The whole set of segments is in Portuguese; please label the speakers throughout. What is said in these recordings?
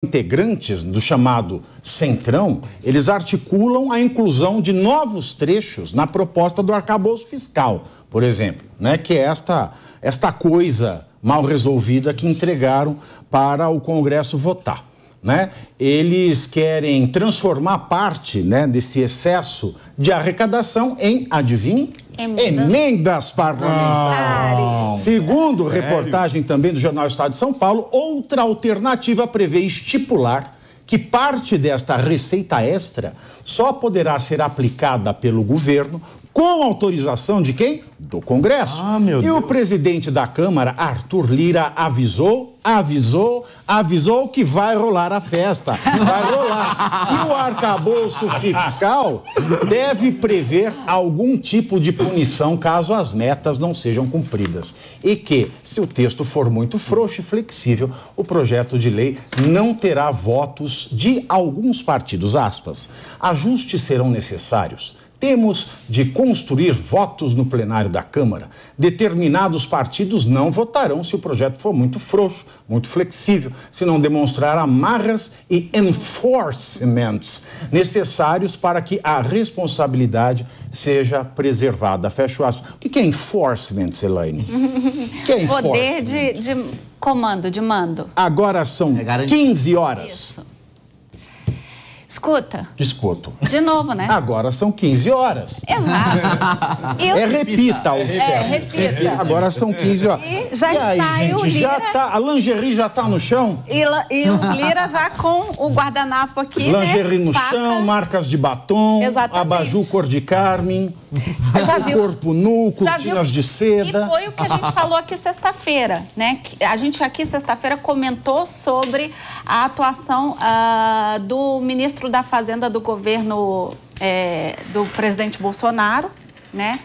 Speaker 1: integrantes do chamado Centrão, eles articulam a inclusão de novos trechos na proposta do arcabouço fiscal, por exemplo, né, que é esta coisa mal resolvida que entregaram para o Congresso votar, né? Eles querem transformar parte, né, desse excesso de arrecadação em, adivinhe? Emendas parlamentares. Segundo reportagem também do Jornal Estado de São Paulo, outra alternativa prevê estipular que parte desta receita extra só poderá ser aplicada pelo governo com autorização de quem? Do Congresso. E o presidente da Câmara, Arthur Lira, avisou que vai rolar a festa. Vai rolar. E o arcabouço fiscal deve prever algum tipo de punição caso as metas não sejam cumpridas. E que, se o texto for muito frouxo e flexível, o projeto de lei não terá votos de alguns partidos. Aspas. Ajustes serão necessários. Temos de construir votos no plenário da Câmara. Determinados partidos não votarão se o projeto for muito frouxo, muito flexível, se não demonstrar amarras e enforcements necessários para que a responsabilidade seja preservada. Fecha o aspas. O que é enforcement, Elaine? O que é enforcement?
Speaker 2: Poder de comando, de mando.
Speaker 1: Agora são 15 horas.
Speaker 2: Isso. Escuta.
Speaker 1: Escuto.
Speaker 2: De novo, né?
Speaker 1: Agora são 15 horas.
Speaker 2: Exato.
Speaker 1: Repita,
Speaker 2: repita.
Speaker 1: Agora são 15 horas.
Speaker 2: E já está aí o Lira.
Speaker 1: A lingerie já está no chão?
Speaker 2: E o Lira já com o guardanapo aqui,
Speaker 1: lingerie no
Speaker 2: faca.
Speaker 1: chão, marcas de batom, abajur cor de carmim, corpo nu, cortinas de seda.
Speaker 2: E foi o que a gente falou aqui sexta-feira, né? A gente aqui sexta-feira comentou sobre a atuação do ministro da Fazenda do governo do presidente Bolsonaro, né?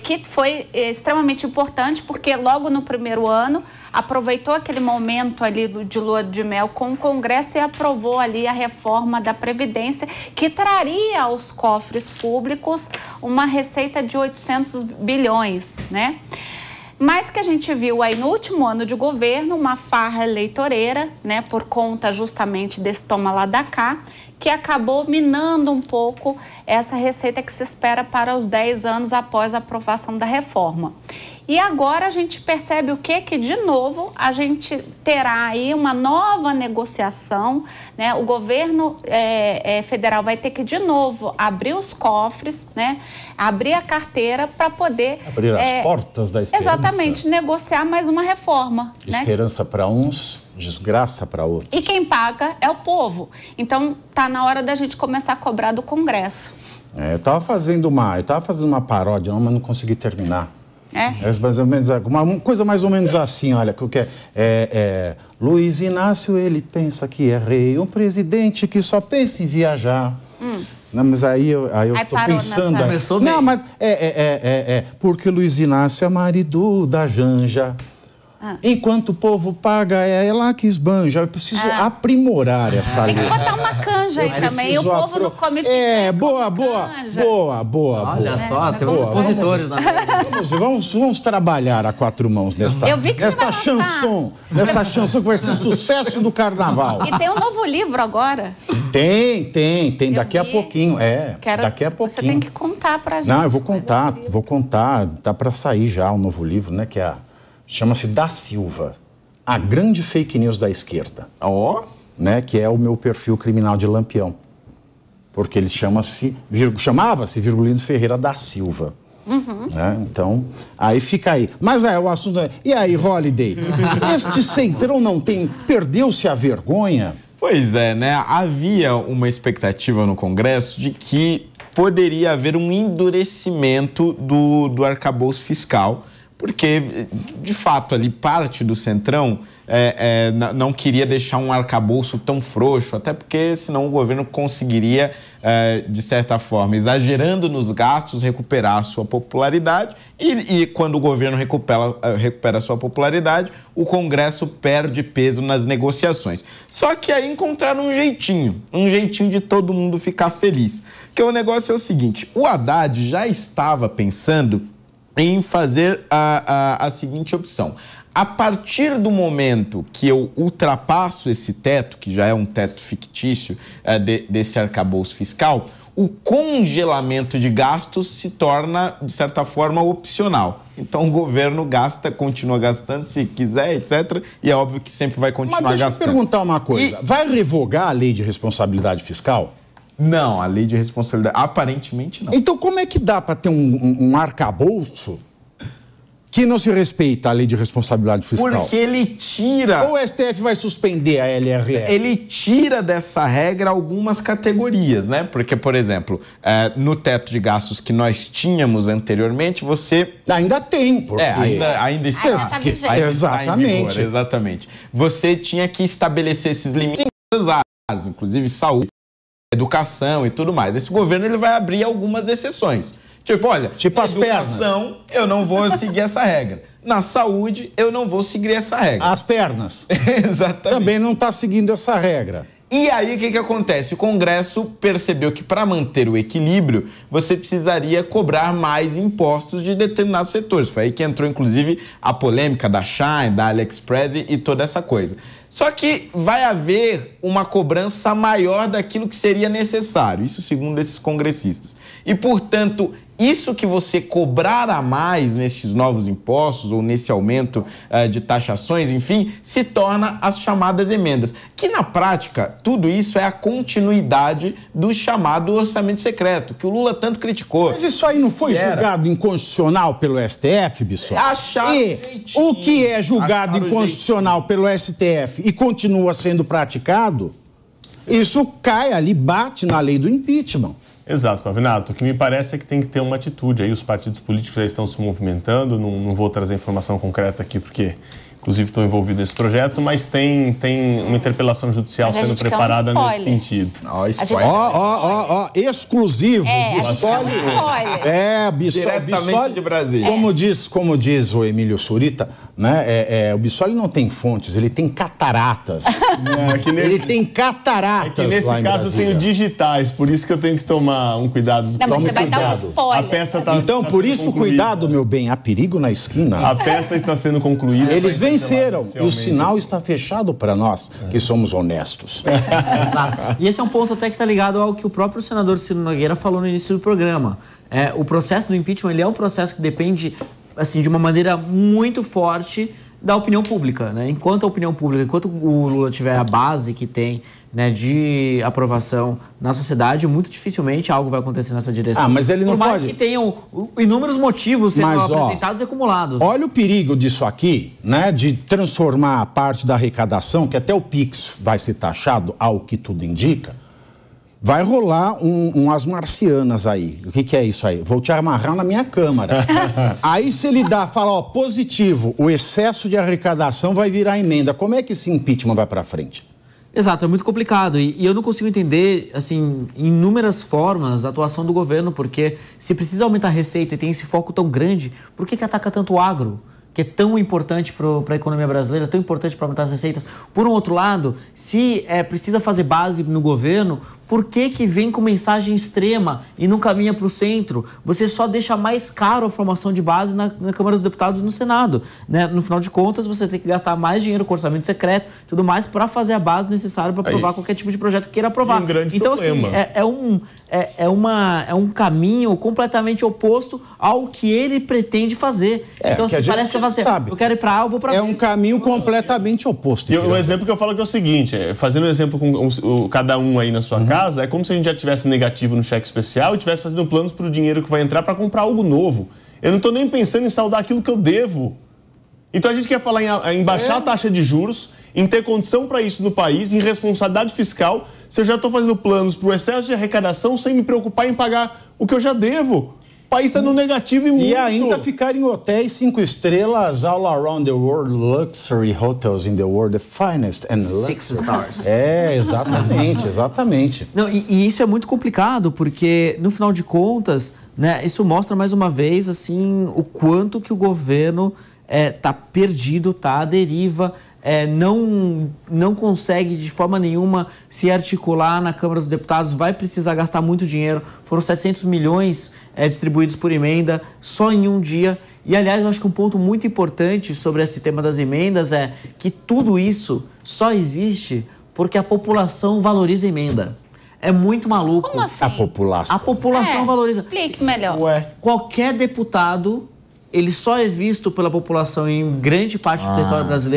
Speaker 2: Que foi extremamente importante porque logo no primeiro ano aproveitou aquele momento ali de lua de mel com o Congresso e aprovou ali a reforma da Previdência que traria aos cofres públicos uma receita de 800 bilhões, né? Mas que a gente viu aí no último ano de governo uma farra eleitoreira, né, por conta justamente desse toma lá da cá, que acabou minando um pouco essa receita que se espera para os 10 anos após a aprovação da reforma. E agora a gente percebe o quê? Que, de novo, a gente terá aí uma nova negociação, né? O governo federal vai ter que, de novo, abrir os cofres, né? Abrir a carteira para poder...
Speaker 1: Abrir as portas da esperança.
Speaker 2: Exatamente, negociar mais uma reforma.
Speaker 1: Esperança, né? Para uns, desgraça para outros.
Speaker 2: E quem paga é o povo. Então, tá na hora da gente começar a cobrar do Congresso.
Speaker 1: Eu estava fazendo uma paródia, mas não consegui terminar. Mais ou menos, uma coisa mais ou menos assim, olha, que Luiz Inácio, ele pensa que é rei, um presidente que só pensa em viajar. Não, mas aí eu tô pensando...
Speaker 3: Começou bem.
Speaker 1: Não, mas porque Luiz Inácio é marido da Janja. Enquanto o povo paga, é ela que esbanja. Eu preciso aprimorar esta lei.
Speaker 2: Tem que botar uma canja aí também. O povo não come picanha.
Speaker 1: Boa.
Speaker 3: Olha só, temos compositores na mesa.
Speaker 1: Vamos trabalhar a quatro mãos nesta chanson. Nesta chanson que vai ser sucesso do carnaval.
Speaker 2: E tem um novo livro agora.
Speaker 1: Tem. Daqui a pouquinho. Daqui a pouquinho.
Speaker 2: Você tem que contar pra gente.
Speaker 1: Não, eu vou contar. Tá para sair já o novo livro, né? Chama-se Da Silva, a grande fake news da esquerda. Né, que é o meu perfil criminal de Lampião. Porque ele chamava-se Virgulino Ferreira da Silva. Né? Então, aí fica aí. Mas o assunto é... E aí, Holiday? Este Centrão perdeu-se a vergonha?
Speaker 4: Pois é, né? Havia uma expectativa no Congresso de que poderia haver um endurecimento do arcabouço fiscal, porque, de fato, ali parte do Centrão não queria deixar um arcabouço tão frouxo, até porque senão o governo conseguiria, de certa forma, exagerando nos gastos, recuperar a sua popularidade e quando o governo recupera a sua popularidade, o Congresso perde peso nas negociações. Só que aí encontraram um jeitinho de todo mundo ficar feliz. Porque o negócio é o seguinte, o Haddad já estava pensando em fazer a seguinte opção: A partir do momento que eu ultrapasso esse teto, que já é um teto fictício desse arcabouço fiscal, o congelamento de gastos se torna, de certa forma, opcional. Então o governo continua gastando se quiser, etc. E é óbvio que sempre vai continuar gastando.
Speaker 1: Mas deixa eu perguntar uma coisa. Vai revogar a lei de responsabilidade fiscal?
Speaker 4: Não, a lei de responsabilidade, aparentemente não.
Speaker 1: Então como é que dá para ter um arcabouço que não se respeita a lei de responsabilidade fiscal?
Speaker 4: Porque ele tira...
Speaker 1: Ou o STF vai suspender a LRF?
Speaker 4: Ele tira dessa regra algumas categorias, né? Porque, por exemplo, no teto de gastos que nós tínhamos anteriormente, você...
Speaker 1: Ainda tem, porque...
Speaker 4: Ainda está.
Speaker 2: Tá vigente.
Speaker 1: Exatamente.
Speaker 4: Está em vigor, exatamente. Você tinha que estabelecer esses limites em todas as áreas, inclusive saúde, educação e tudo mais. Esse governo ele vai abrir algumas exceções. Tipo, olha, na educação eu não vou seguir essa regra. Na saúde eu não vou seguir essa regra.
Speaker 1: As pernas.
Speaker 4: Exatamente.
Speaker 1: Também não está seguindo essa regra.
Speaker 4: E aí, o que acontece? O Congresso percebeu que para manter o equilíbrio, você precisaria cobrar mais impostos de determinados setores. Foi aí que entrou, inclusive, a polêmica da Shine, da AliExpress e toda essa coisa. Só que vai haver uma cobrança maior daquilo que seria necessário, isso segundo esses congressistas. E, portanto, isso que você cobrar a mais nesses novos impostos ou nesse aumento de taxações, enfim, se torna as chamadas emendas. Que, na prática, tudo isso é a continuidade do chamado orçamento secreto, que o Lula tanto criticou.
Speaker 1: Mas isso aí não foi julgado inconstitucional pelo STF, Bissol? O que é julgado inconstitucional pelo STF e continua sendo praticado, isso cai ali, bate na lei do impeachment.
Speaker 5: Exato, Pavinato. O que me parece é que tem que ter uma atitude. Aí os partidos políticos já estão se movimentando. Não vou trazer informação concreta aqui, porque, inclusive, estou envolvido nesse projeto, mas tem uma interpelação judicial sendo preparada nesse sentido.
Speaker 1: Exclusivo.
Speaker 4: Bissoli. Diretamente de Brasília.
Speaker 1: Como diz o Emílio Surita, né? O Bissoli não tem fontes, ele tem cataratas. Ele tem cataratas.
Speaker 5: É que nesse caso eu tenho digitais, por isso que eu tenho que tomar um cuidado.
Speaker 2: Não, mas você vai dar um spoiler.
Speaker 5: A peça
Speaker 1: então, por isso, cuidado, meu bem, há perigo na esquina.
Speaker 5: A peça está sendo concluída.
Speaker 1: Eles venceram e o sinal está fechado para nós, que somos honestos.
Speaker 3: Exato. E esse é um ponto até que está ligado ao que o próprio senador Ciro Nogueira falou no início do programa. O processo do impeachment ele é um processo que depende assim, de uma maneira muito forte da opinião pública, né? Enquanto a opinião pública, enquanto o Lula tiver a base que tem, né, de aprovação na sociedade, muito dificilmente algo vai acontecer nessa direção.
Speaker 1: Mas ele não
Speaker 3: pode. Por mais
Speaker 1: pode...
Speaker 3: que tenham inúmeros motivos sendo apresentados e acumulados.
Speaker 1: Olha o perigo disso aqui, né, de transformar a parte da arrecadação, que até o PIX vai ser taxado, ao que tudo indica. Vai rolar umas marcianas aí. O que é isso aí? Vou te amarrar na minha câmara. Aí se ele fala, positivo, o excesso de arrecadação vai virar emenda. Como é que esse impeachment vai para frente?
Speaker 3: Exato, é muito complicado. E eu não consigo entender, assim, em inúmeras formas, a atuação do governo, porque se precisa aumentar a receita e tem esse foco tão grande, por que ataca tanto o agro? Que é tão importante para a economia brasileira, tão importante para aumentar as receitas. Por um outro lado, se precisa fazer base no governo, por que vem com mensagem extrema e não caminha para o centro? Você só deixa mais caro a formação de base na Câmara dos Deputados e no Senado, né? No final de contas, você tem que gastar mais dinheiro com orçamento secreto e tudo mais para fazer a base necessária para aprovar qualquer tipo de projeto que queira aprovar.
Speaker 5: Um grande
Speaker 3: então,
Speaker 5: problema.
Speaker 3: assim, é um caminho completamente oposto ao que ele pretende fazer. Então, assim, parece que vai ser, eu quero ir para A, eu vou para B.
Speaker 1: É um caminho completamente oposto.
Speaker 5: E o exemplo que eu falo é o seguinte, fazendo um exemplo com cada um aí na sua casa, é como se a gente já tivesse negativo no cheque especial e estivesse fazendo planos para o dinheiro que vai entrar para comprar algo novo. Eu não estou nem pensando em saldar aquilo que eu devo. Então a gente quer falar em baixar a taxa de juros, em ter condição para isso no país, em responsabilidade fiscal, se eu já estou fazendo planos para o excesso de arrecadação sem me preocupar em pagar o que eu já devo. O país está no negativo e muito.
Speaker 1: E ainda ficar em hotéis 5 estrelas all around the world, luxury hotels in the world, the finest and luxury.
Speaker 3: 6 stars.
Speaker 1: Exatamente.
Speaker 3: Não, e isso é muito complicado, porque, no final de contas, né, isso mostra mais uma vez, assim, o quanto que o governo está perdido, está à deriva, não consegue de forma nenhuma se articular na Câmara dos Deputados, vai precisar gastar muito dinheiro. Foram 700 milhões distribuídos por emenda só em um dia. E, aliás, eu acho que um ponto muito importante sobre esse tema das emendas é que tudo isso só existe porque a população valoriza a emenda. É muito maluco.
Speaker 2: Como assim?
Speaker 1: A população
Speaker 3: valoriza.
Speaker 2: Explique melhor.
Speaker 3: Qualquer deputado, ele só é visto pela população em grande parte do território brasileiro